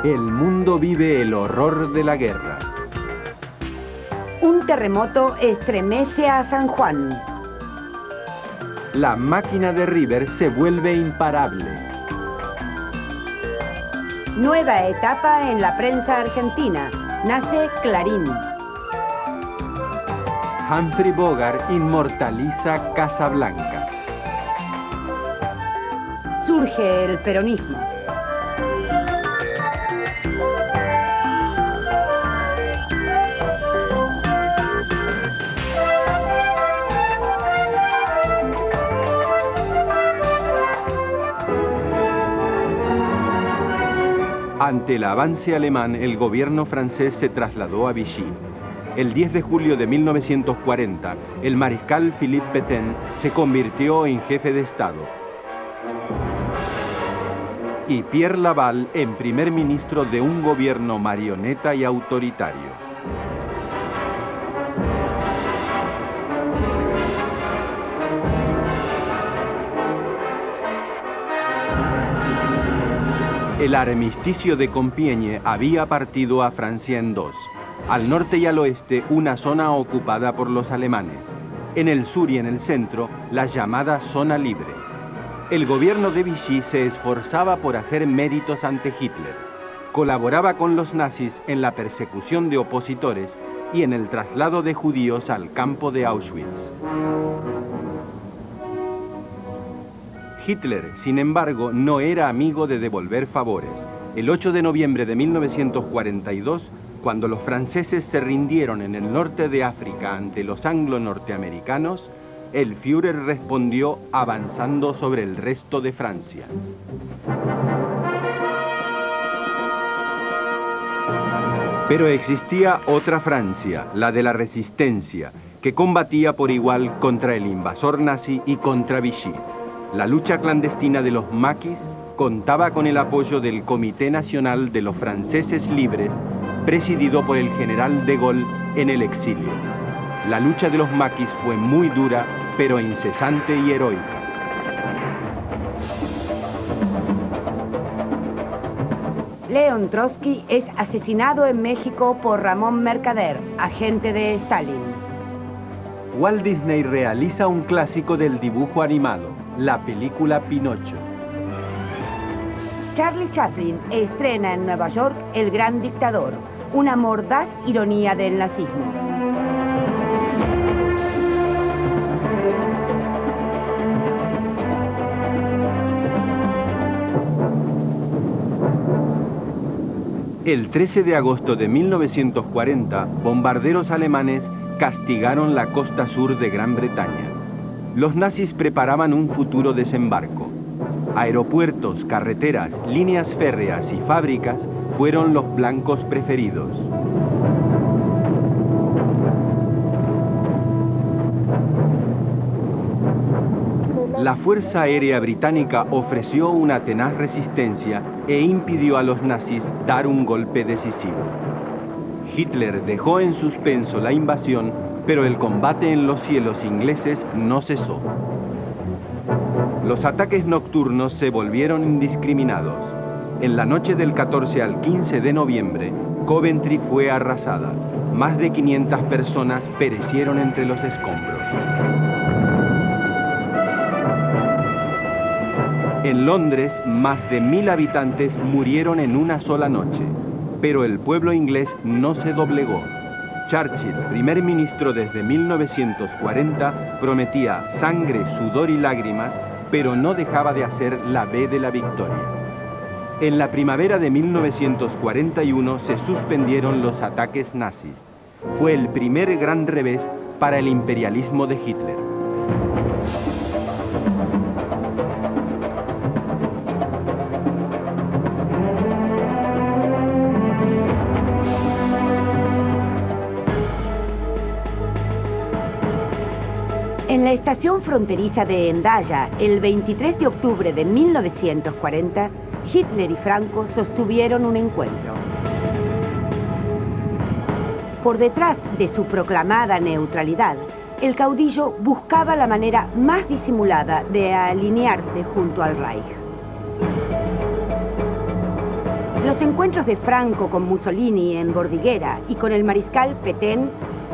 El mundo vive el horror de la guerra. Un terremoto estremece a San Juan. La máquina de River se vuelve imparable. Nueva etapa en la prensa argentina. Nace Clarín. Humphrey Bogart inmortaliza Casablanca. Surge el peronismo. Ante el avance alemán, el gobierno francés se trasladó a Vichy. El 10 de julio de 1940, el mariscal Philippe Pétain se convirtió en jefe de Estado. Y Pierre Laval en primer ministro de un gobierno marioneta y autoritario. El armisticio de Compiègne había partido a Francia en dos. Al norte y al oeste, una zona ocupada por los alemanes. En el sur y en el centro, la llamada zona libre. El gobierno de Vichy se esforzaba por hacer méritos ante Hitler. Colaboraba con los nazis en la persecución de opositores y en el traslado de judíos al campo de Auschwitz. Hitler, sin embargo, no era amigo de devolver favores. El 8 de noviembre de 1942, cuando los franceses se rindieron en el norte de África ante los anglo-norteamericanos, el Führer respondió avanzando sobre el resto de Francia. Pero existía otra Francia, la de la resistencia, que combatía por igual contra el invasor nazi y contra Vichy. La lucha clandestina de los maquis contaba con el apoyo del Comité Nacional de los Franceses Libres, presidido por el general de Gaulle en el exilio. La lucha de los maquis fue muy dura, pero incesante y heroica. León Trotsky es asesinado en México por Ramón Mercader, agente de Stalin. Walt Disney realiza un clásico del dibujo animado, la película Pinocho. Charlie Chaplin estrena en Nueva York El Gran Dictador, una mordaz ironía del nazismo. El 13 de agosto de 1940, bombarderos alemanes castigaron la costa sur de Gran Bretaña. Los nazis preparaban un futuro desembarco. Aeropuertos, carreteras, líneas férreas y fábricas fueron los blancos preferidos. La Fuerza Aérea Británica ofreció una tenaz resistencia e impidió a los nazis dar un golpe decisivo. Hitler dejó en suspenso la invasión, pero el combate en los cielos ingleses no cesó. Los ataques nocturnos se volvieron indiscriminados. En la noche del 14 al 15 de noviembre, Coventry fue arrasada. Más de 500 personas perecieron entre los escombros. En Londres, más de 1000 habitantes murieron en una sola noche, pero el pueblo inglés no se doblegó. Churchill, primer ministro desde 1940, prometía sangre, sudor y lágrimas, pero no dejaba de hacer la B de la victoria. En la primavera de 1941 se suspendieron los ataques nazis. Fue el primer gran revés para el imperialismo de Hitler. En la estación fronteriza de Hendaya, el 23 de octubre de 1940, Hitler y Franco sostuvieron un encuentro. Por detrás de su proclamada neutralidad, el caudillo buscaba la manera más disimulada de alinearse junto al Reich. Los encuentros de Franco con Mussolini en Bordighera y con el mariscal Pétain,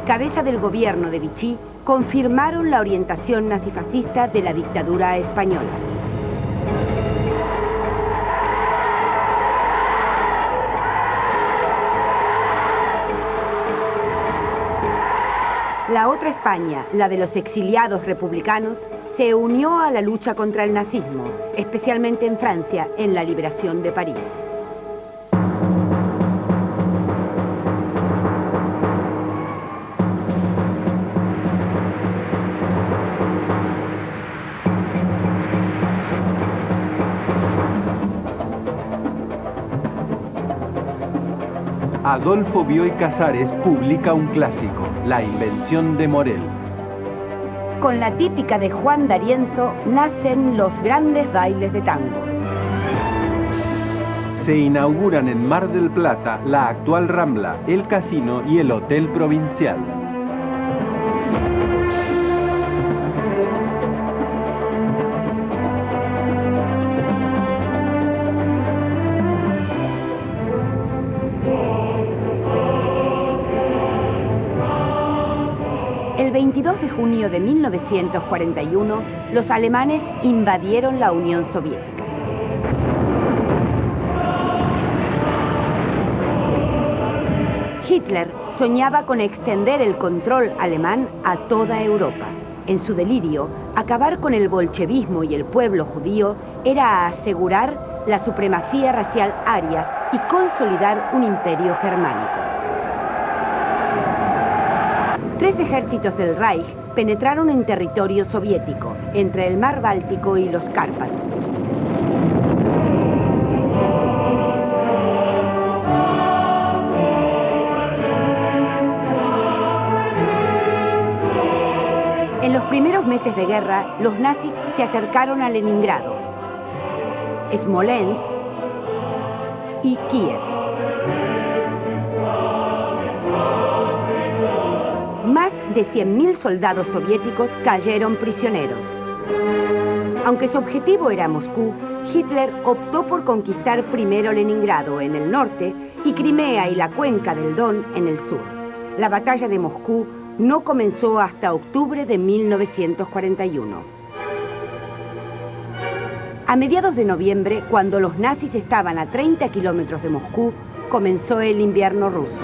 cabeza del gobierno de Vichy, confirmaron la orientación nazifascista de la dictadura española. La otra España, la de los exiliados republicanos, se unió a la lucha contra el nazismo, especialmente en Francia, en la liberación de París. Adolfo Bioy Casares publica un clásico, La invención de Morel. Con la típica de Juan D'Arienzo nacen los grandes bailes de tango. Se inauguran en Mar del Plata la actual Rambla, el Casino y el Hotel Provincial. El 22 de junio de 1941, los alemanes invadieron la Unión Soviética. Hitler soñaba con extender el control alemán a toda Europa. En su delirio, acabar con el bolchevismo y el pueblo judío era asegurar la supremacía racial aria y consolidar un imperio germánico. 3 ejércitos del Reich penetraron en territorio soviético, entre el mar Báltico y los Cárpatos. En los primeros meses de guerra, los nazis se acercaron a Leningrado, Smolensk y Kiev. Más de 100.000 soldados soviéticos cayeron prisioneros. Aunque su objetivo era Moscú, Hitler optó por conquistar primero Leningrado en el norte y Crimea y la cuenca del Don en el sur. La batalla de Moscú no comenzó hasta octubre de 1941. A mediados de noviembre, cuando los nazis estaban a 30 kilómetros de Moscú, comenzó el invierno ruso.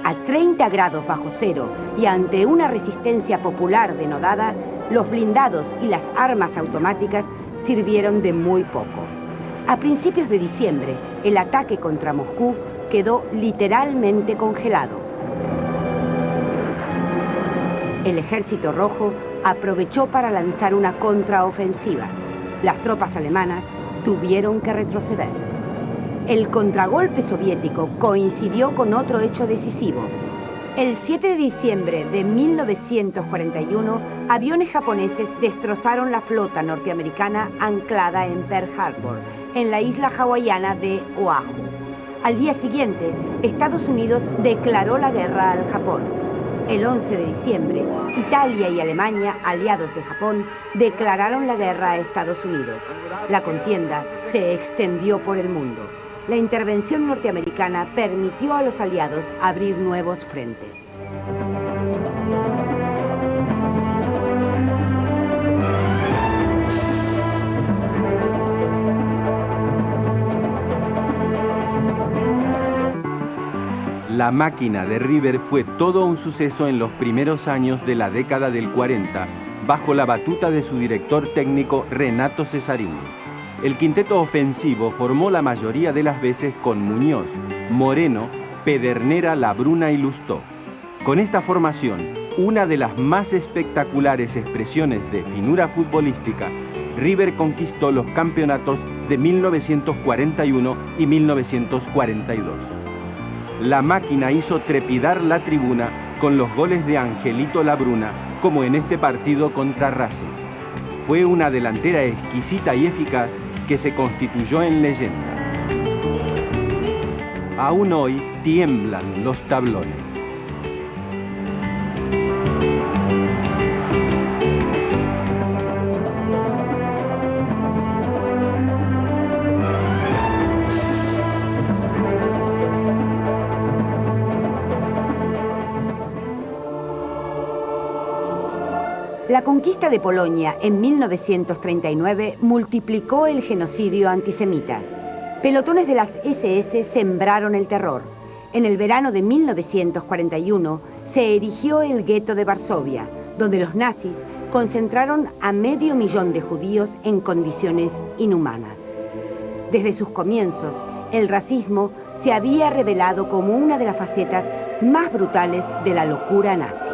A 30 grados bajo cero y ante una resistencia popular denodada, los blindados y las armas automáticas sirvieron de muy poco. A principios de diciembre, el ataque contra Moscú quedó literalmente congelado. El Ejército Rojo aprovechó para lanzar una contraofensiva. Las tropas alemanas tuvieron que retroceder. El contragolpe soviético coincidió con otro hecho decisivo. El 7 de diciembre de 1941, aviones japoneses destrozaron la flota norteamericana anclada en Pearl Harbor, en la isla hawaiana de Oahu. Al día siguiente, Estados Unidos declaró la guerra al Japón. El 11 de diciembre, Italia y Alemania, aliados de Japón, declararon la guerra a Estados Unidos. La contienda se extendió por el mundo. La intervención norteamericana permitió a los aliados abrir nuevos frentes. La máquina de River fue todo un suceso en los primeros años de la década del 40, bajo la batuta de su director técnico Renato Cesarini. El quinteto ofensivo formó la mayoría de las veces con Muñoz, Moreno, Pedernera, Labruna y Lustó. Con esta formación, una de las más espectaculares expresiones de finura futbolística, River conquistó los campeonatos de 1941 y 1942. La máquina hizo trepidar la tribuna con los goles de Angelito Labruna, como en este partido contra Racing. Fue una delantera exquisita y eficaz que se constituyó en leyenda. Aún hoy tiemblan los tablones. La conquista de Polonia en 1939 multiplicó el genocidio antisemita. Pelotones de las SS sembraron el terror. En el verano de 1941 se erigió el gueto de Varsovia, donde los nazis concentraron a 500.000 de judíos en condiciones inhumanas. Desde sus comienzos, el racismo se había revelado como una de las facetas más brutales de la locura nazi.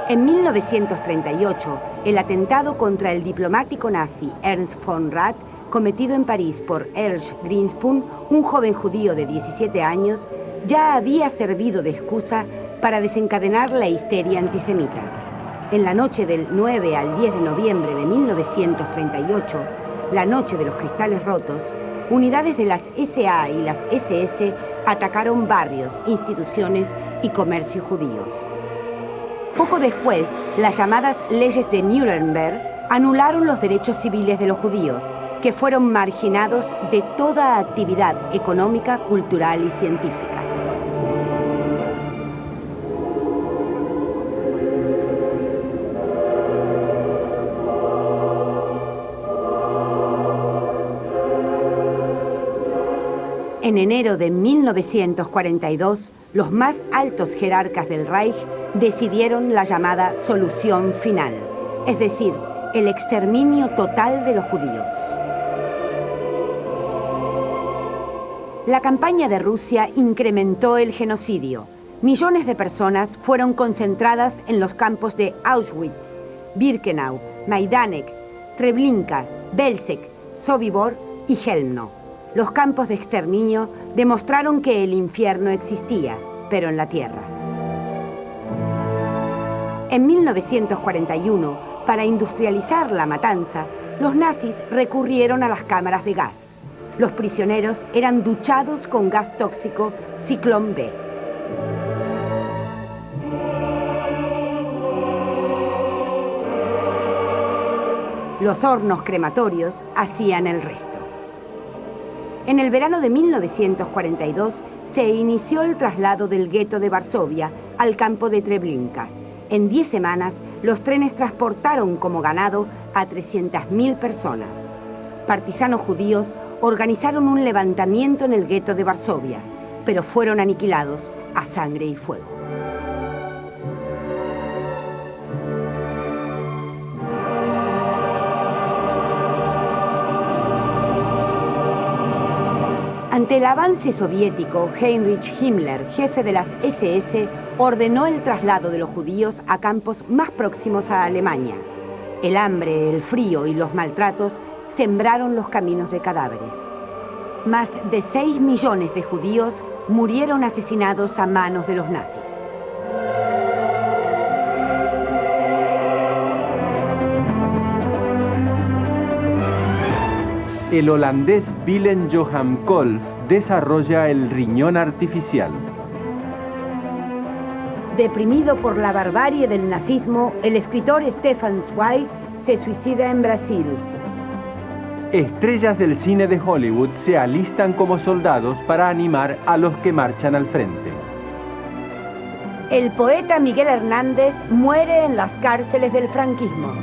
En 1938, el atentado contra el diplomático nazi Ernst von Rath, cometido en París por Erich Greenspun, un joven judío de 17 años, ya había servido de excusa para desencadenar la histeria antisemita. En la noche del 9 al 10 de noviembre de 1938, la noche de los cristales rotos, unidades de las SA y las SS atacaron barrios, instituciones y comercios judíos. Poco después, las llamadas leyes de Nuremberg anularon los derechos civiles de los judíos, que fueron marginados de toda actividad económica, cultural y científica. En enero de 1942, los más altos jerarcas del Reich decidieron la llamada solución final, es decir, el exterminio total de los judíos. La campaña de Rusia incrementó el genocidio. Millones de personas fueron concentradas en los campos de Auschwitz, Birkenau, Majdanek, Treblinka, Belzec, Sobibor y Chelmno. Los campos de exterminio demostraron que el infierno existía, pero en la tierra. En 1941, para industrializar la matanza, los nazis recurrieron a las cámaras de gas. Los prisioneros eran duchados con gas tóxico Ciclón B. Los hornos crematorios hacían el resto. En el verano de 1942 se inició el traslado del gueto de Varsovia al campo de Treblinka. En 10 semanas, los trenes transportaron como ganado a 300.000 personas. Partisanos judíos organizaron un levantamiento en el gueto de Varsovia, pero fueron aniquilados a sangre y fuego. Ante el avance soviético, Heinrich Himmler, jefe de las SS, ordenó el traslado de los judíos a campos más próximos a Alemania. El hambre, el frío y los maltratos sembraron los caminos de cadáveres. Más de 6 millones de judíos murieron asesinados a manos de los nazis. El holandés Willem Johan Kolff desarrolla el riñón artificial. Deprimido por la barbarie del nazismo, el escritor Stefan Zweig se suicida en Brasil. Estrellas del cine de Hollywood se alistan como soldados para animar a los que marchan al frente. El poeta Miguel Hernández muere en las cárceles del franquismo.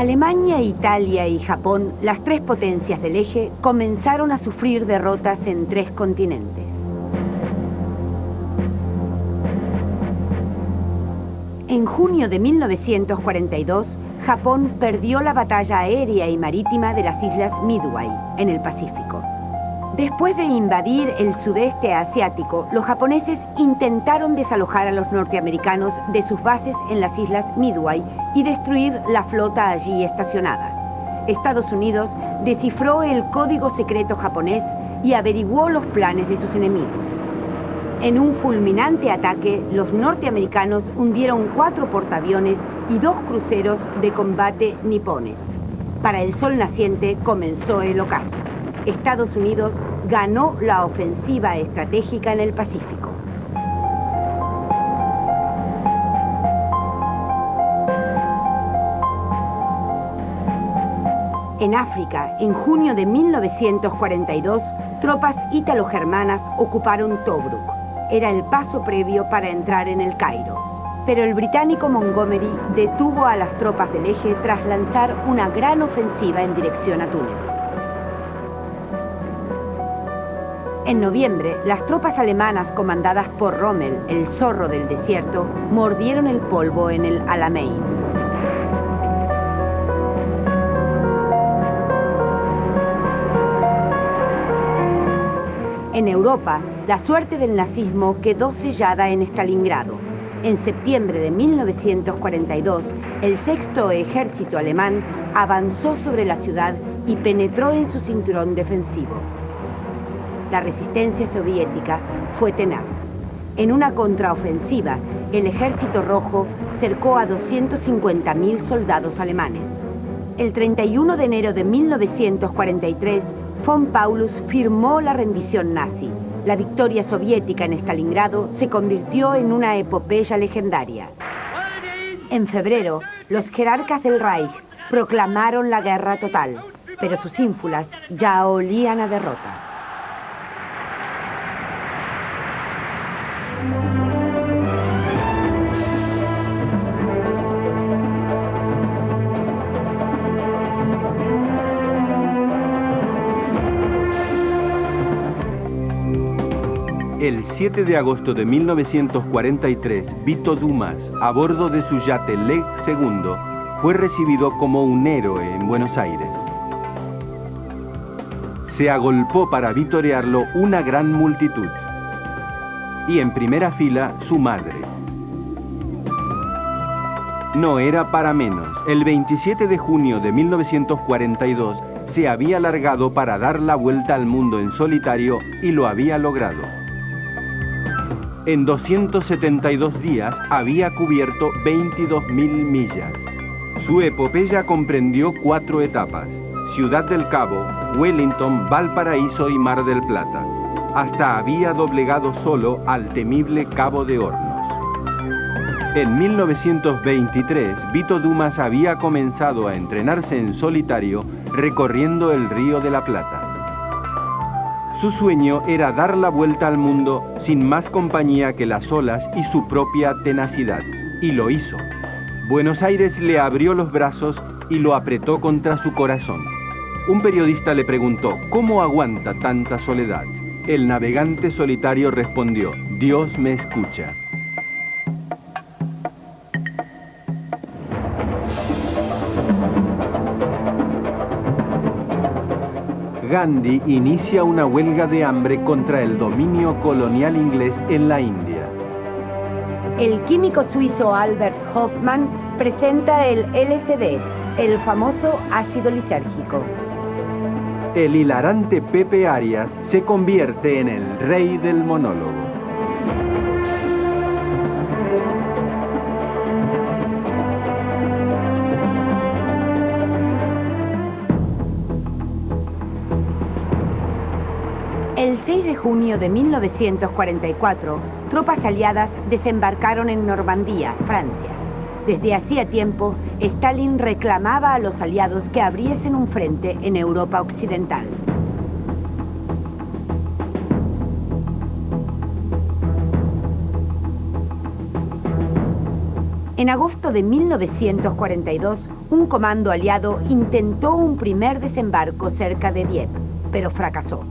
Alemania, Italia y Japón, las tres potencias del eje, comenzaron a sufrir derrotas en 3 continentes. En junio de 1942, Japón perdió la batalla aérea y marítima de las islas Midway, en el Pacífico. Después de invadir el sudeste asiático, los japoneses intentaron desalojar a los norteamericanos de sus bases en las islas Midway y destruir la flota allí estacionada. Estados Unidos descifró el código secreto japonés y averiguó los planes de sus enemigos. En un fulminante ataque, los norteamericanos hundieron 4 portaaviones y 2 cruceros de combate nipones. Para el sol naciente comenzó el ocaso. Estados Unidos ganó la ofensiva estratégica en el Pacífico. En África, en junio de 1942, tropas ítalo-germanas ocuparon Tobruk. Era el paso previo para entrar en el Cairo. Pero el británico Montgomery detuvo a las tropas del eje tras lanzar una gran ofensiva en dirección a Túnez. En noviembre, las tropas alemanas comandadas por Rommel, el zorro del desierto, mordieron el polvo en el Alamein. En Europa, la suerte del nazismo quedó sellada en Stalingrado. En septiembre de 1942, el sexto ejército alemán avanzó sobre la ciudad y penetró en su cinturón defensivo. La resistencia soviética fue tenaz. En una contraofensiva, el Ejército Rojo cercó a 250.000 soldados alemanes. El 31 de enero de 1943, von Paulus firmó la rendición nazi. La victoria soviética en Stalingrado se convirtió en una epopeya legendaria. En febrero, los jerarcas del Reich proclamaron la guerra total, pero sus ínfulas ya olían a derrota. El 7 de agosto de 1943, Vito Dumas, a bordo de su yate Leg II, fue recibido como un héroe en Buenos Aires. Se agolpó para vitorearlo una gran multitud. Y en primera fila, su madre. No era para menos. El 27 de junio de 1942 se había largado para dar la vuelta al mundo en solitario y lo había logrado. En 272 días había cubierto 22.000 millas. Su epopeya comprendió 4 etapas: Ciudad del Cabo, Wellington, Valparaíso y Mar del Plata. Hasta había doblegado solo al temible Cabo de Hornos. En 1923, Vito Dumas había comenzado a entrenarse en solitario recorriendo el Río de la Plata. Su sueño era dar la vuelta al mundo sin más compañía que las olas y su propia tenacidad. Y lo hizo. Buenos Aires le abrió los brazos y lo apretó contra su corazón. Un periodista le preguntó, ¿cómo aguanta tanta soledad? El navegante solitario respondió, Dios me escucha. Gandhi inicia una huelga de hambre contra el dominio colonial inglés en la India. El químico suizo Albert Hofmann presenta el LSD, el famoso ácido lisérgico. El hilarante Pepe Arias se convierte en el rey del monólogo. El 6 de junio de 1944, tropas aliadas desembarcaron en Normandía, Francia. Desde hacía tiempo, Stalin reclamaba a los aliados que abriesen un frente en Europa Occidental. En agosto de 1942, un comando aliado intentó un primer desembarco cerca de Dieppe, pero fracasó.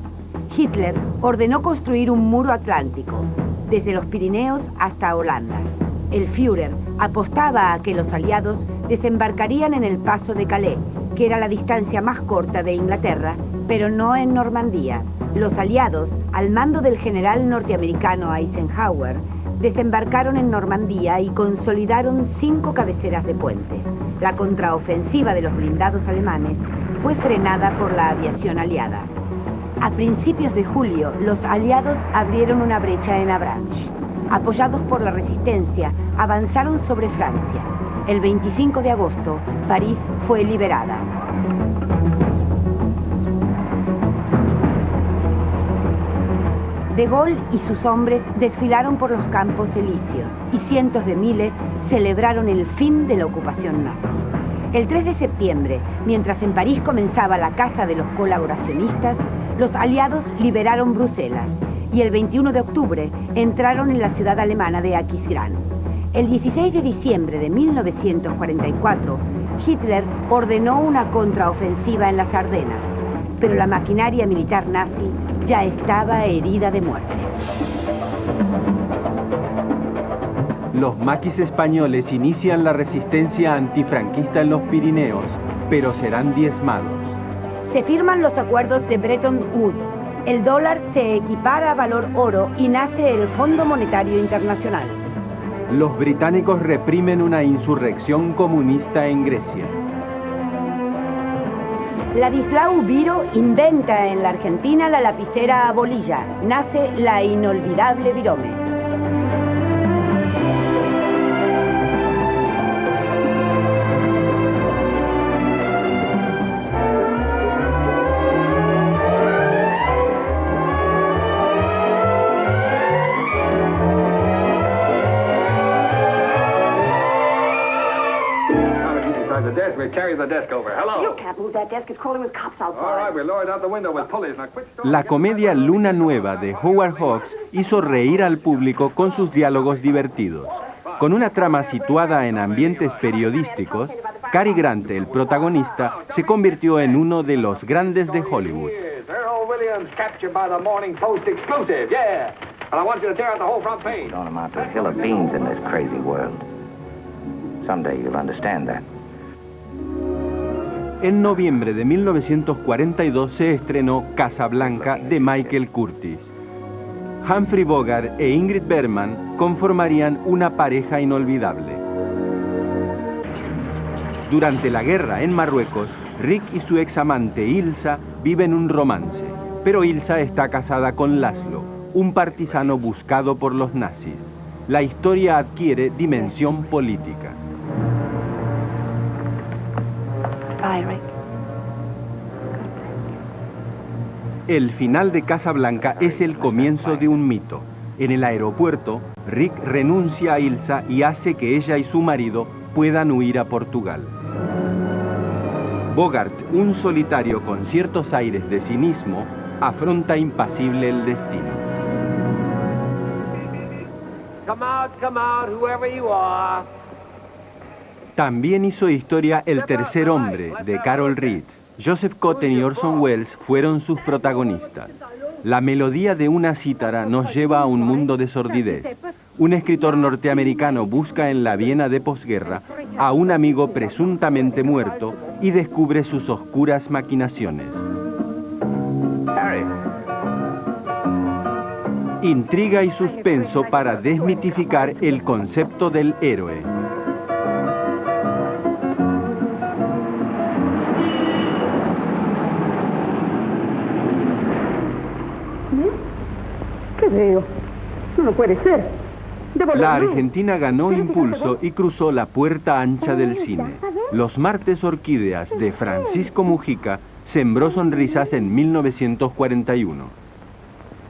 Hitler ordenó construir un muro atlántico, desde los Pirineos hasta Holanda. El Führer apostaba a que los aliados desembarcarían en el paso de Calais, que era la distancia más corta de Inglaterra, pero no en Normandía. Los aliados, al mando del general norteamericano Eisenhower, desembarcaron en Normandía y consolidaron 5 cabeceras de puente. La contraofensiva de los blindados alemanes fue frenada por la aviación aliada. A principios de julio, los aliados abrieron una brecha en Avranches. Apoyados por la resistencia, avanzaron sobre Francia. El 25 de agosto, París fue liberada. De Gaulle y sus hombres desfilaron por los campos elíseos y cientos de miles celebraron el fin de la ocupación nazi. El 3 de septiembre, mientras en París comenzaba la caza de los colaboracionistas, los aliados liberaron Bruselas y el 21 de octubre entraron en la ciudad alemana de Aquisgrán. El 16 de diciembre de 1944, Hitler ordenó una contraofensiva en las Ardenas, pero la maquinaria militar nazi ya estaba herida de muerte. Los maquis españoles inician la resistencia antifranquista en los Pirineos, pero serán diezmados. Se firman los acuerdos de Bretton Woods. El dólar se equipara a valor oro y nace el Fondo Monetario Internacional. Los británicos reprimen una insurrección comunista en Grecia. Ladislao Biro inventa en la Argentina la lapicera a bolilla. Nace la inolvidable Virome. La comedia Luna Nueva de Howard Hawks hizo reír al público con sus diálogos divertidos. Con una trama situada en ambientes periodísticos, Cary Grant, el protagonista, se convirtió en uno de los grandes de Hollywood. En noviembre de 1942 se estrenó Casablanca de Michael Curtiz. Humphrey Bogart e Ingrid Bergman conformarían una pareja inolvidable. Durante la guerra en Marruecos, Rick y su examante Ilsa viven un romance, pero Ilsa está casada con Laszlo, un partisano buscado por los nazis. La historia adquiere dimensión política. El final de Casablanca es el comienzo de un mito. En el aeropuerto, Rick renuncia a Ilsa y hace que ella y su marido puedan huir a Portugal. Bogart, un solitario con ciertos aires de cinismo, afronta impasible el destino. Come out, whoever you are. También hizo historia El tercer hombre, de Carol Reed. Joseph Cotten y Orson Welles fueron sus protagonistas. La melodía de una cítara nos lleva a un mundo de sordidez. Un escritor norteamericano busca en la Viena de posguerra a un amigo presuntamente muerto y descubre sus oscuras maquinaciones. Intriga y suspenso para desmitificar el concepto del héroe. ¿Qué veo? No puede ser. La Argentina ganó impulso y cruzó la puerta ancha del cine. Los martes Orquídeas de Francisco Mujica sembró sonrisas en 1941.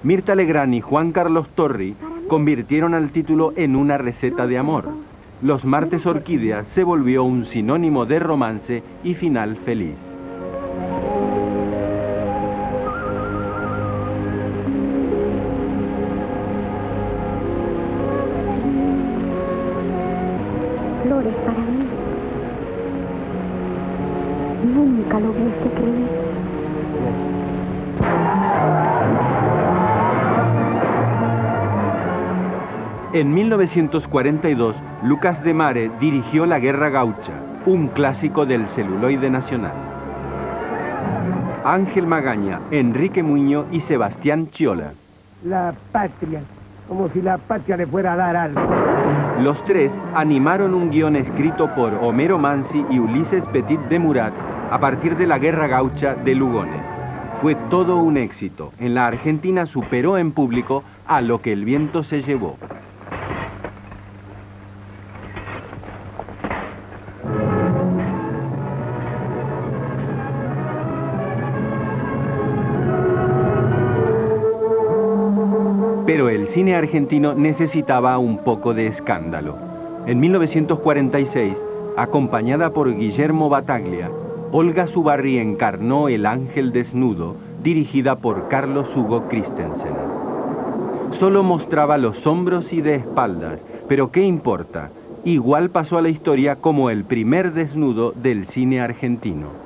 Mirta Legrand y Juan Carlos Torri convirtieron al título en una receta de amor. Los martes Orquídeas se volvió un sinónimo de romance y final feliz. Flores para mí. Nunca lo hubiese creído. En 1942, Lucas de Mare dirigió La Guerra Gaucha, un clásico del celuloide nacional. Ángel Magaña, Enrique Muñoz y Sebastián Chiola. La patria, como si la patria le fuera a dar algo. Los tres animaron un guión escrito por Homero Manzi y Ulises Petit de Murat a partir de La Guerra Gaucha de Lugones. Fue todo un éxito. En la Argentina superó en público a Lo que el viento se llevó. Pero el cine argentino necesitaba un poco de escándalo. En 1946, Acompañada por Guillermo Battaglia, Olga Zubarry encarnó El ángel desnudo, dirigida por Carlos Hugo Christensen. Solo mostraba los hombros y de espaldas, pero ¿qué importa? Igual pasó a la historia como el primer desnudo del cine argentino.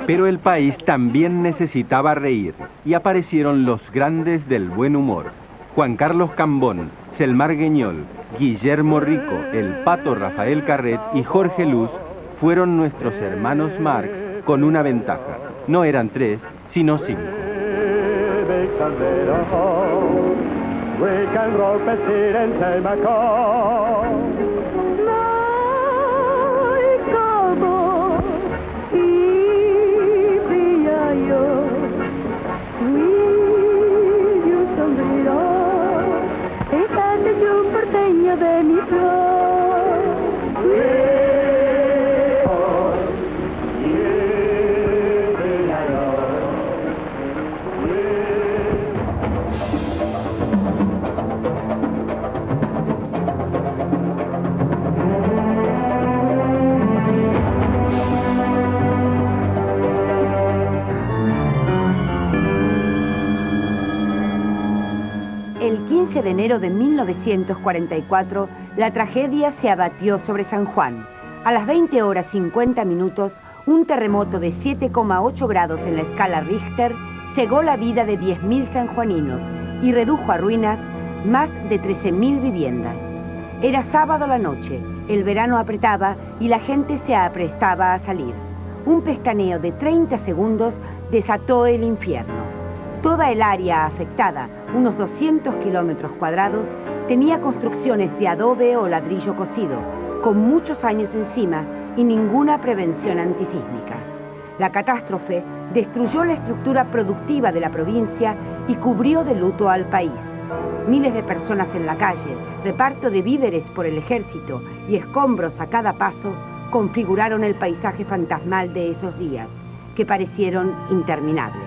Pero el país también necesitaba reír y aparecieron los grandes del buen humor. Juan Carlos Cambón, Selmar Gueñol, Guillermo Rico, el Pato Rafael Carret y Jorge Luz fueron nuestros hermanos Marx con una ventaja. No eran 3, sino 5. De mi flor. El 15 de enero de 1944, la tragedia se abatió sobre San Juan. A las 20 horas 50 minutos, un terremoto de 7,8 grados en la escala Richter cegó la vida de 10.000 sanjuaninos y redujo a ruinas más de 13.000 viviendas. Era sábado a la noche, el verano apretaba y la gente se aprestaba a salir. Un pestaneo de 30 segundos desató el infierno. Toda el área afectada, unos 200 kilómetros cuadrados, tenía construcciones de adobe o ladrillo cocido, con muchos años encima y ninguna prevención antisísmica. La catástrofe destruyó la estructura productiva de la provincia y cubrió de luto al país. Miles de personas en la calle, reparto de víveres por el ejército y escombros a cada paso configuraron el paisaje fantasmal de esos días, que parecieron interminables.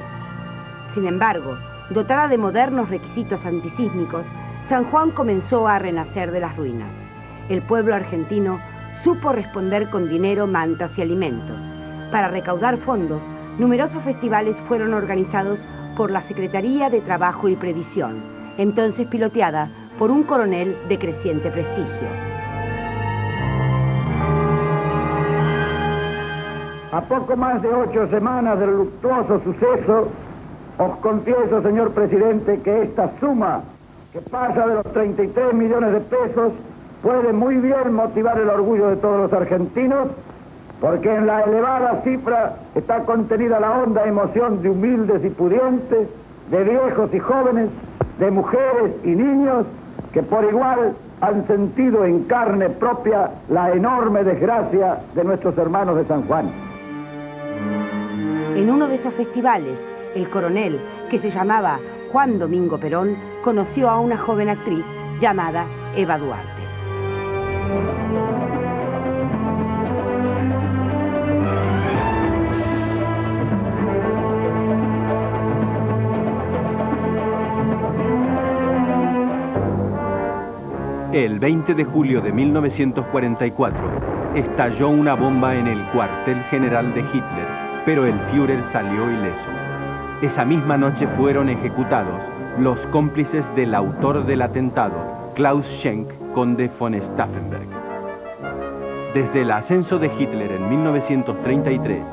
Sin embargo, dotada de modernos requisitos antisísmicos, San Juan comenzó a renacer de las ruinas. El pueblo argentino supo responder con dinero, mantas y alimentos. Para recaudar fondos, numerosos festivales fueron organizados por la Secretaría de Trabajo y Previsión, entonces piloteada por un coronel de creciente prestigio. A poco más de 8 semanas del luctuoso suceso, os confieso, señor presidente, que esta suma, que pasa de los 33 millones de pesos, puede muy bien motivar el orgullo de todos los argentinos, porque en la elevada cifra está contenida la honda emoción de humildes y pudientes, de viejos y jóvenes, de mujeres y niños, que por igual han sentido en carne propia la enorme desgracia de nuestros hermanos de San Juan. En uno de esos festivales, el coronel, que se llamaba Juan Domingo Perón, conoció a una joven actriz llamada Eva Duarte. El 20 de julio de 1944 estalló una bomba en el cuartel general de Hitler, pero el Führer salió ileso. Esa misma noche fueron ejecutados los cómplices del autor del atentado, Klaus Schenk, conde von Stauffenberg. Desde el ascenso de Hitler en 1933,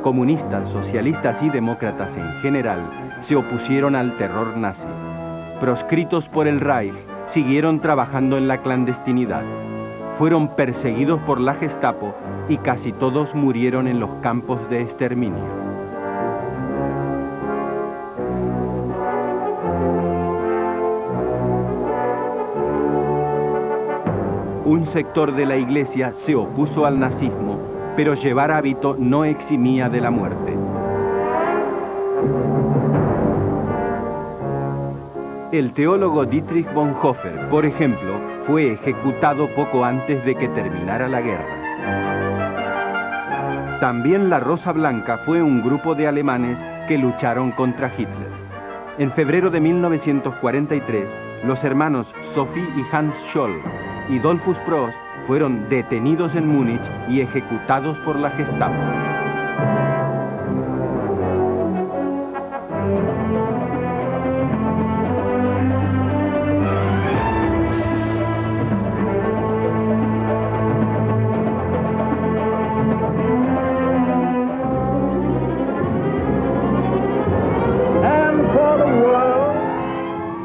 comunistas, socialistas y demócratas en general se opusieron al terror nazi. Proscritos por el Reich, siguieron trabajando en la clandestinidad. Fueron perseguidos por la Gestapo y casi todos murieron en los campos de exterminio. Un sector de la iglesia se opuso al nazismo, pero llevar hábito no eximía de la muerte. El teólogo Dietrich Bonhoeffer, por ejemplo, fue ejecutado poco antes de que terminara la guerra. También la Rosa Blanca fue un grupo de alemanes que lucharon contra Hitler. En febrero de 1943, los hermanos Sophie y Hans Scholl y Dollfuss Prost fueron detenidos en Múnich y ejecutados por la Gestapo.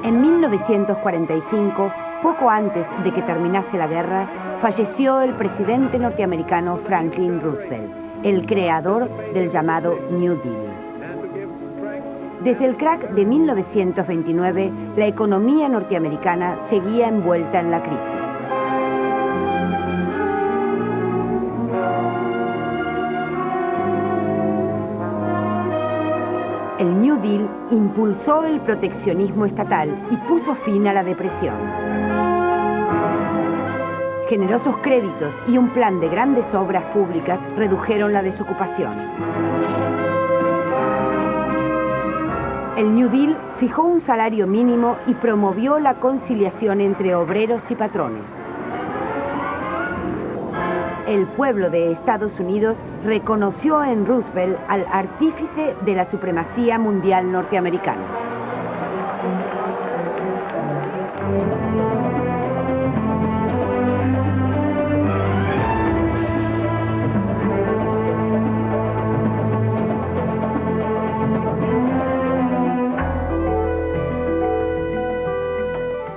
En 1945, poco antes de que terminase la guerra, falleció el presidente norteamericano Franklin Roosevelt, el creador del llamado New Deal. Desde el crack de 1929, la economía norteamericana seguía envuelta en la crisis. El New Deal impulsó el proteccionismo estatal y puso fin a la depresión. Generosos créditos y un plan de grandes obras públicas redujeron la desocupación. El New Deal fijó un salario mínimo y promovió la conciliación entre obreros y patrones. El pueblo de Estados Unidos reconoció en Roosevelt al artífice de la supremacía mundial norteamericana.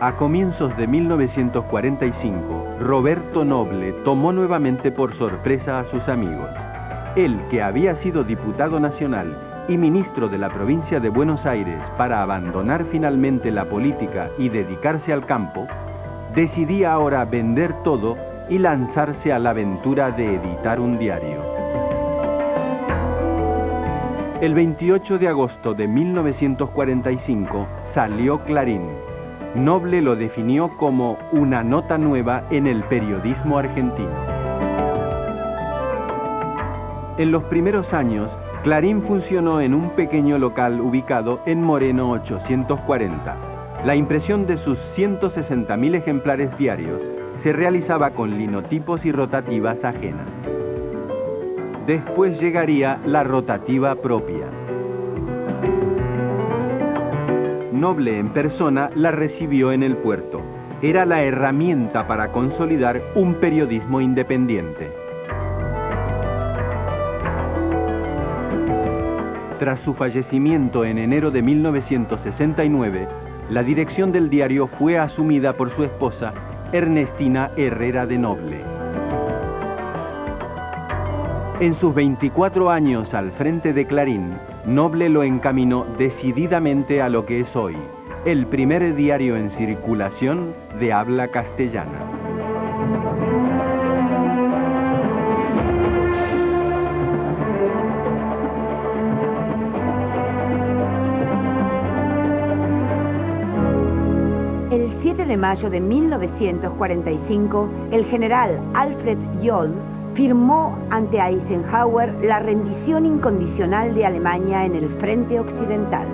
A comienzos de 1945, Roberto Noble tomó nuevamente por sorpresa a sus amigos. Él, que había sido diputado nacional y ministro de la provincia de Buenos Aires para abandonar finalmente la política y dedicarse al campo, decidía ahora vender todo y lanzarse a la aventura de editar un diario. El 28 de agosto de 1945 salió Clarín. Noble lo definió como una nota nueva en el periodismo argentino. En los primeros años, Clarín funcionó en un pequeño local ubicado en Moreno 840. La impresión de sus 160.000 ejemplares diarios se realizaba con linotipos y rotativas ajenas. Después llegaría la rotativa propia. Noble en persona la recibió en el puerto. Era la herramienta para consolidar un periodismo independiente. Tras su fallecimiento en enero de 1969, la dirección del diario fue asumida por su esposa, Ernestina Herrera de Noble. En sus 24 años al frente de Clarín, Noble lo encaminó decididamente a lo que es hoy, el primer diario en circulación de habla castellana. El 7 de mayo de 1945, el general Alfred Jodl firmó ante Eisenhower la rendición incondicional de Alemania en el frente occidental.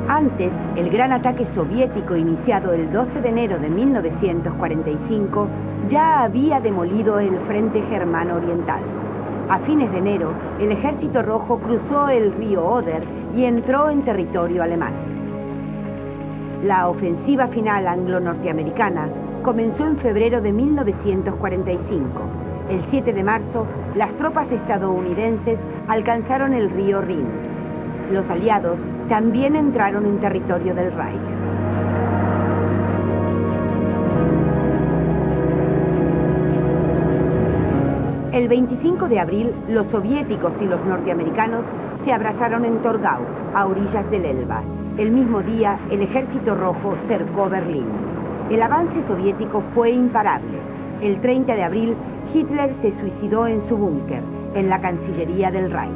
Antes, el gran ataque soviético iniciado el 12 de enero de 1945 ya había demolido el frente germano oriental. A fines de enero, el Ejército Rojo cruzó el río Oder y entró en territorio alemán. La ofensiva final anglo-norteamericana comenzó en febrero de 1945. El 7 de marzo, las tropas estadounidenses alcanzaron el río Rin. Los aliados también entraron en territorio del Reich. El 25 de abril, los soviéticos y los norteamericanos se abrazaron en Torgau, a orillas del Elba. El mismo día, el Ejército Rojo cercó Berlín. El avance soviético fue imparable. El 30 de abril, Hitler se suicidó en su búnker, en la Cancillería del Reich.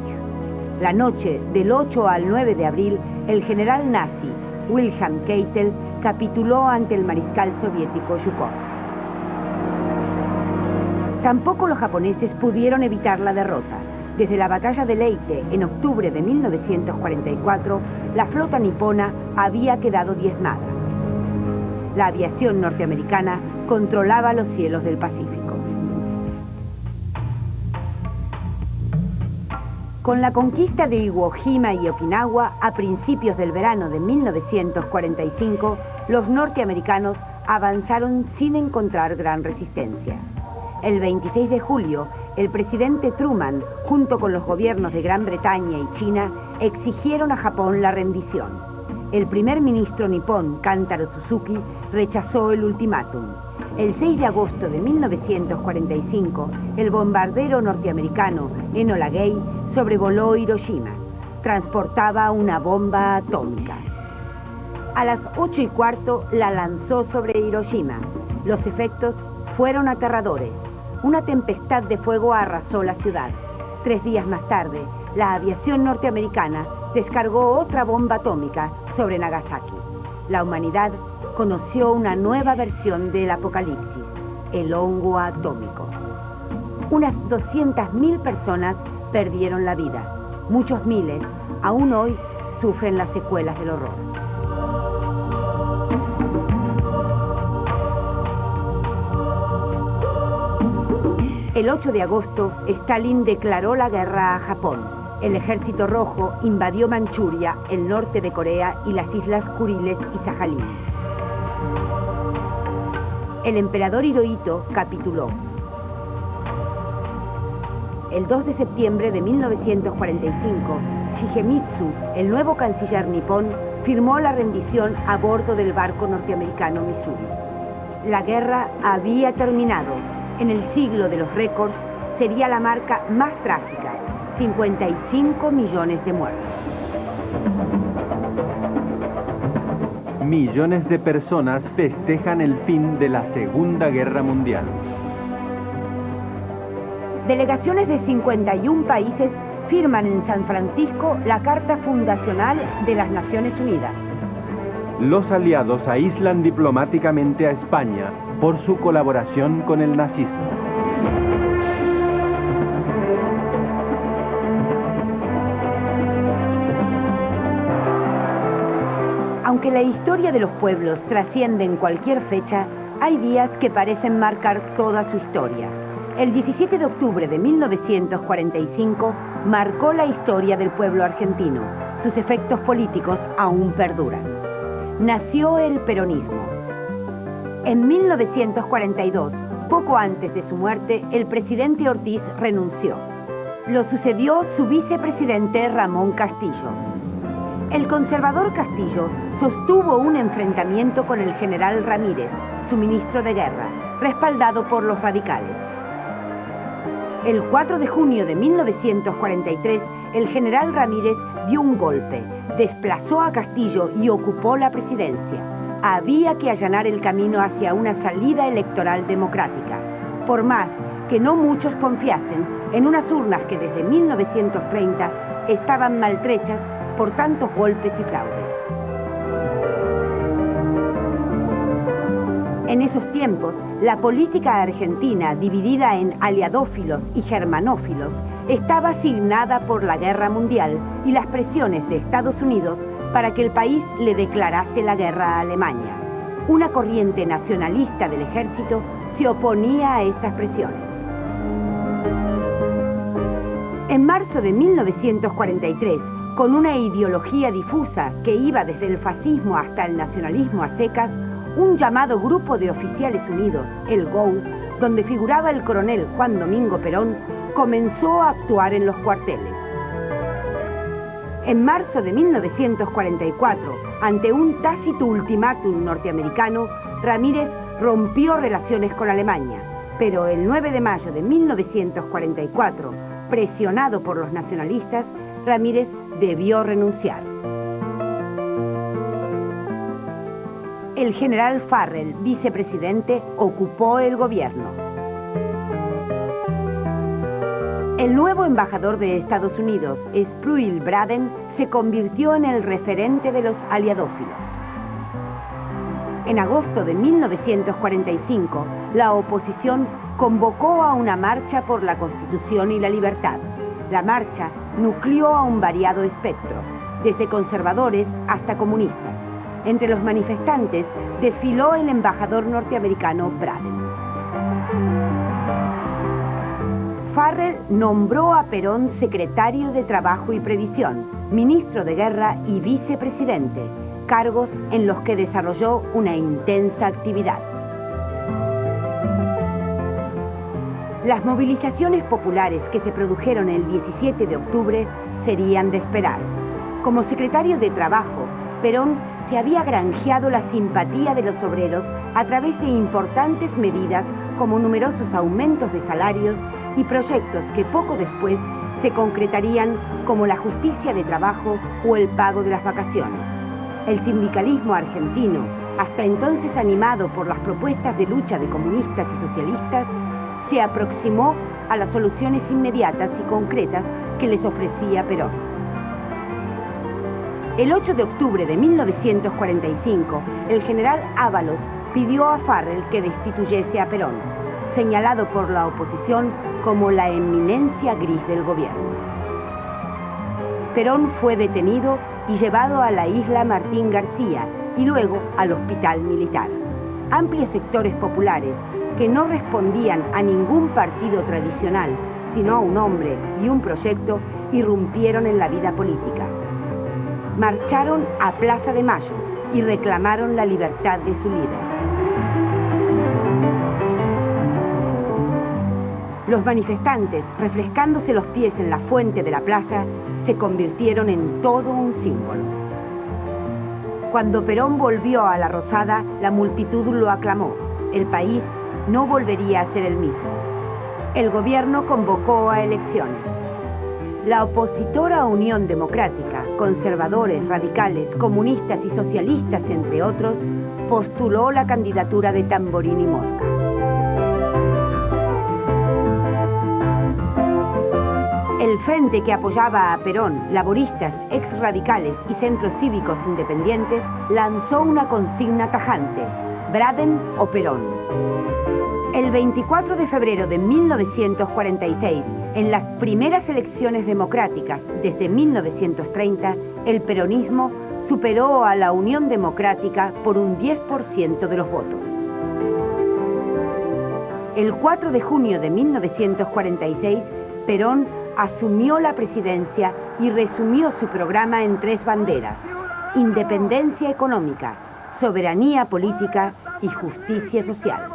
La noche del 8 al 9 de abril, el general nazi Wilhelm Keitel capituló ante el mariscal soviético Zhukov. Tampoco los japoneses pudieron evitar la derrota. Desde la batalla de Leyte, en octubre de 1944, la flota nipona había quedado diezmada. La aviación norteamericana controlaba los cielos del Pacífico. Con la conquista de Iwo Jima y Okinawa a principios del verano de 1945, los norteamericanos avanzaron sin encontrar gran resistencia. El 26 de julio, el presidente Truman, junto con los gobiernos de Gran Bretaña y China, exigieron a Japón la rendición. El primer ministro nipón, Kantaro Suzuki, rechazó el ultimátum. El 6 de agosto de 1945, el bombardero norteamericano Enola Gay sobrevoló Hiroshima. Transportaba una bomba atómica. A las 8:15 la lanzó sobre Hiroshima. Los efectos fueron aterradores. Una tempestad de fuego arrasó la ciudad. 3 días más tarde, la aviación norteamericana descargó otra bomba atómica sobre Nagasaki. La humanidad conoció una nueva versión del apocalipsis, el hongo atómico. Unas 200.000 personas perdieron la vida. Muchos miles, aún hoy, sufren las secuelas del horror. El 8 de agosto, Stalin declaró la guerra a Japón. El Ejército Rojo invadió Manchuria, el norte de Corea y las islas Kuriles y Sajalín. El emperador Hirohito capituló. El 2 de septiembre de 1945, Shigemitsu, el nuevo canciller nipón, firmó la rendición a bordo del barco norteamericano Missouri. La guerra había terminado. En el siglo de los récords sería la marca más trágica, 55 millones de muertos. Millones de personas festejan el fin de la Segunda Guerra Mundial. Delegaciones de 51 países firman en San Francisco la Carta Fundacional de las Naciones Unidas. Los aliados aíslan diplomáticamente a España por su colaboración con el nazismo. Aunque la historia de los pueblos trasciende en cualquier fecha, hay días que parecen marcar toda su historia. El 17 de octubre de 1945 marcó la historia del pueblo argentino. Sus efectos políticos aún perduran. Nació el peronismo. En 1942, poco antes de su muerte, el presidente Ortiz renunció. Lo sucedió su vicepresidente Ramón Castillo. El conservador Castillo sostuvo un enfrentamiento con el general Ramírez, su ministro de guerra, respaldado por los radicales. El 4 de junio de 1943, el general Ramírez dio un golpe, desplazó a Castillo y ocupó la presidencia. Había que allanar el camino hacia una salida electoral democrática, por más que no muchos confiasen en unas urnas que desde 1930 estaban maltrechas por tantos golpes y fraudes. En esos tiempos, la política argentina, dividida en aliadófilos y germanófilos, estaba asignada por la Guerra Mundial y las presiones de Estados Unidos para que el país le declarase la guerra a Alemania. Una corriente nacionalista del ejército se oponía a estas presiones. En marzo de 1943, con una ideología difusa que iba desde el fascismo hasta el nacionalismo a secas, un llamado Grupo de Oficiales Unidos, el GOU, donde figuraba el coronel Juan Domingo Perón, comenzó a actuar en los cuarteles. En marzo de 1944, ante un tácito ultimátum norteamericano, Ramírez rompió relaciones con Alemania, pero el 9 de mayo de 1944, presionado por los nacionalistas, Ramírez debió renunciar. El general Farrell, vicepresidente, ocupó el gobierno. El nuevo embajador de Estados Unidos, Spruill Braden, se convirtió en el referente de los aliadófilos. En agosto de 1945, la oposición convocó a una marcha por la Constitución y la libertad. La marcha nucleó a un variado espectro, desde conservadores hasta comunistas. Entre los manifestantes desfiló el embajador norteamericano Braden. Farrell nombró a Perón secretario de Trabajo y Previsión, ministro de Guerra y vicepresidente, cargos en los que desarrolló una intensa actividad. Las movilizaciones populares que se produjeron el 17 de octubre serían de esperar. Como secretario de Trabajo, Perón se había granjeado la simpatía de los obreros a través de importantes medidas como numerosos aumentos de salarios y proyectos que poco después se concretarían como la justicia de trabajo o el pago de las vacaciones. El sindicalismo argentino, hasta entonces animado por las propuestas de lucha de comunistas y socialistas, se aproximó a las soluciones inmediatas y concretas que les ofrecía Perón. El 8 de octubre de 1945, el general Ábalos pidió a Farrell que destituyese a Perón, señalado por la oposición como la eminencia gris del gobierno. Perón fue detenido y llevado a la isla Martín García y luego al hospital militar. Amplios sectores populares que no respondían a ningún partido tradicional, sino a un hombre y un proyecto, irrumpieron en la vida política. Marcharon a Plaza de Mayo y reclamaron la libertad de su líder. Los manifestantes, refrescándose los pies en la fuente de la plaza, se convirtieron en todo un símbolo. Cuando Perón volvió a la Rosada, la multitud lo aclamó. El país no volvería a ser el mismo. El gobierno convocó a elecciones. La opositora Unión Democrática, conservadores, radicales, comunistas y socialistas, entre otros, postuló la candidatura de Tamborini Mosca. El frente que apoyaba a Perón, laboristas, exradicales y centros cívicos independientes, lanzó una consigna tajante: Braden o Perón. El 24 de febrero de 1946, en las primeras elecciones democráticas desde 1930, el peronismo superó a la Unión Democrática por un 10% de los votos. El 4 de junio de 1946, Perón asumió la presidencia y resumió su programa en 3 banderas: independencia económica, soberanía política y justicia social.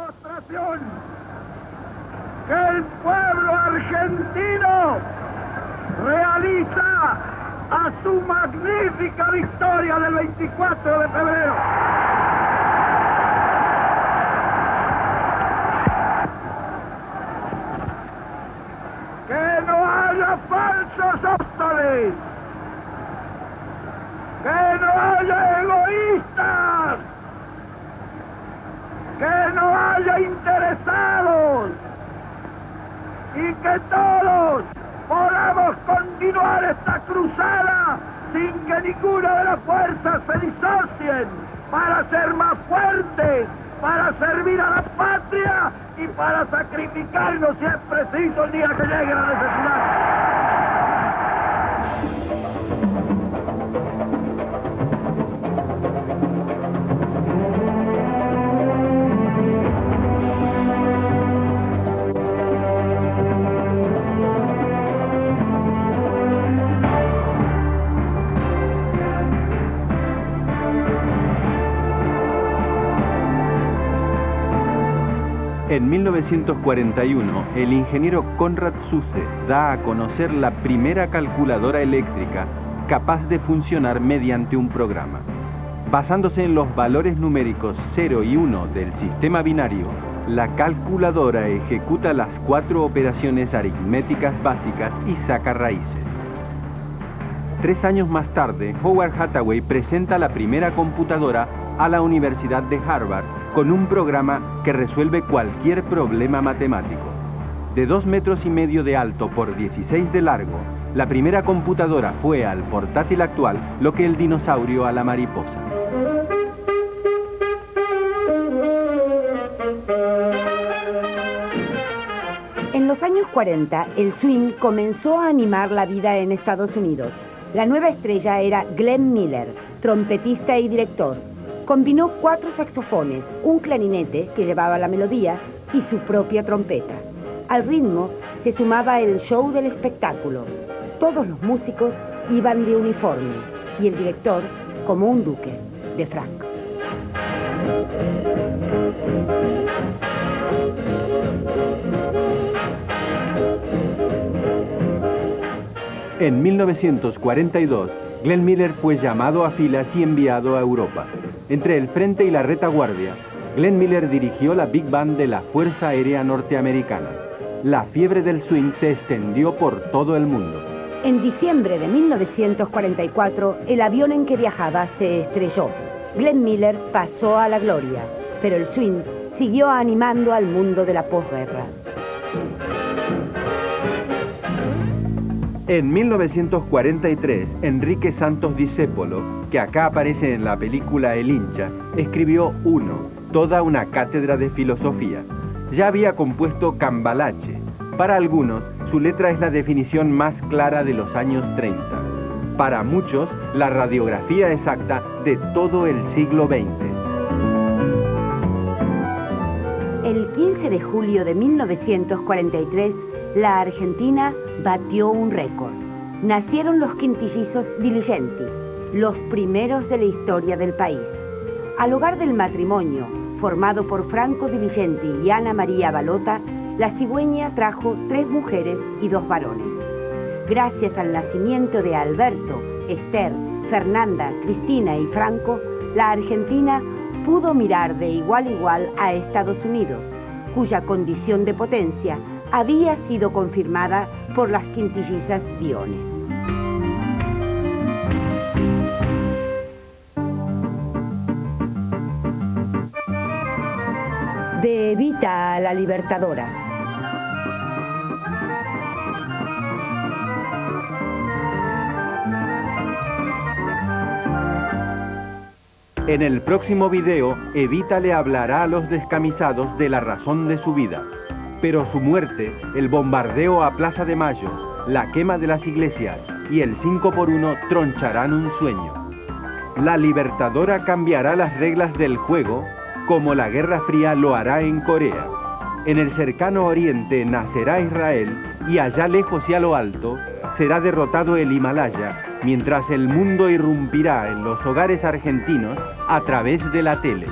Que el pueblo argentino realiza a su magnífica victoria del 24 de febrero. Que no haya falsos apóstoles, que no haya egoístas, que no haya interesados, y que todos podamos continuar esta cruzada sin que ninguna de las fuerzas se disocien, para ser más fuertes, para servir a la patria y para sacrificarnos si es preciso el día que llegue la necesidad. En 1941, el ingeniero Konrad Zuse da a conocer la primera calculadora eléctrica capaz de funcionar mediante un programa. Basándose en los valores numéricos 0 y 1 del sistema binario, la calculadora ejecuta las 4 operaciones aritméticas básicas y saca raíces. 3 años más tarde, Howard Hathaway presenta la primera computadora a la Universidad de Harvard con un programa que resuelve cualquier problema matemático. De 2,5 metros de alto por 16 de largo, la primera computadora fue al portátil actual lo que el dinosaurio a la mariposa. En los años 40, el swing comenzó a animar la vida en Estados Unidos. La nueva estrella era Glenn Miller, trompetista y director. Combinó 4 saxofones, un clarinete que llevaba la melodía y su propia trompeta. Al ritmo se sumaba el show del espectáculo. Todos los músicos iban de uniforme y el director como un duque de frac. En 1942, Glenn Miller fue llamado a filas y enviado a Europa. Entre el frente y la retaguardia, Glenn Miller dirigió la Big Band de la Fuerza Aérea Norteamericana. La fiebre del swing se extendió por todo el mundo. En diciembre de 1944, el avión en que viajaba se estrelló. Glenn Miller pasó a la gloria, pero el swing siguió animando al mundo de la posguerra. En 1943, Enrique Santos Discépolo, que acá aparece en la película El hincha, escribió Uno, toda una cátedra de filosofía. Ya había compuesto Cambalache. Para algunos, su letra es la definición más clara de los años 30. Para muchos, la radiografía exacta de todo el siglo XX. El 15 de julio de 1943, la Argentina batió un récord. Nacieron los quintillizos Diligenti, los primeros de la historia del país. Al hogar del matrimonio, formado por Franco Diligenti y Ana María Balota, la cigüeña trajo 3 mujeres y 2 varones. Gracias al nacimiento de Alberto, Esther, Fernanda, Cristina y Franco, la Argentina pudo mirar de igual a igual a Estados Unidos, cuya condición de potencia había sido confirmada por las quintillizas Dione. De Evita a la Libertadora. En el próximo video, Evita le hablará a los descamisados de la razón de su vida. Pero su muerte, el bombardeo a Plaza de Mayo, la quema de las iglesias y el 5x1 troncharán un sueño. La Libertadora cambiará las reglas del juego como la Guerra Fría lo hará en Corea. En el cercano oriente nacerá Israel y allá lejos y a lo alto será derrotado el Himalaya, mientras el mundo irrumpirá en los hogares argentinos a través de la tele.